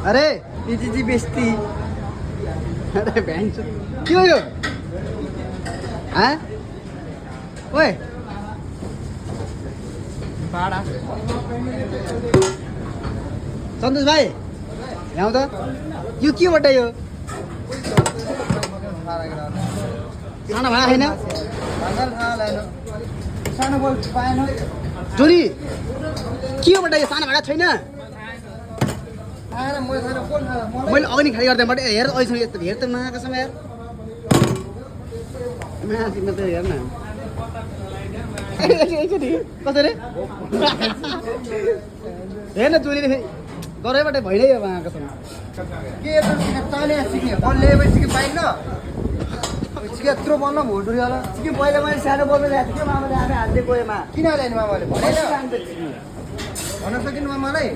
अरे पिजीजी बेस्ती अरे भ्यान के हो यो ओए भाडा सन्तोष भाइ यहाँ त यो के बट्टा यो सानो भाडा छैन सानो बोल पाएन जोरी के हो बट्टा यो सानो भाडा छैन आएर मैले सानो बोल मलाई मैले अगाडि खाली गर्दा बट हेर अहिलेसम्म यस्तो हेर त माको समय यार मासिक त हेर न कसरी हेर न चोरीले गरैबाट भइनै यो माको समय के चाले सिक्ने बलले सिके पाइन सिके यत्रो बल्ल भोटुरी होला कि पहिला मैले सानो बोल्नु ल्याएको थिएँ मामाले आफै हाल्दै गएमा किन ल्याइनु मामाले भनेन भन्न सकिनु मामालाई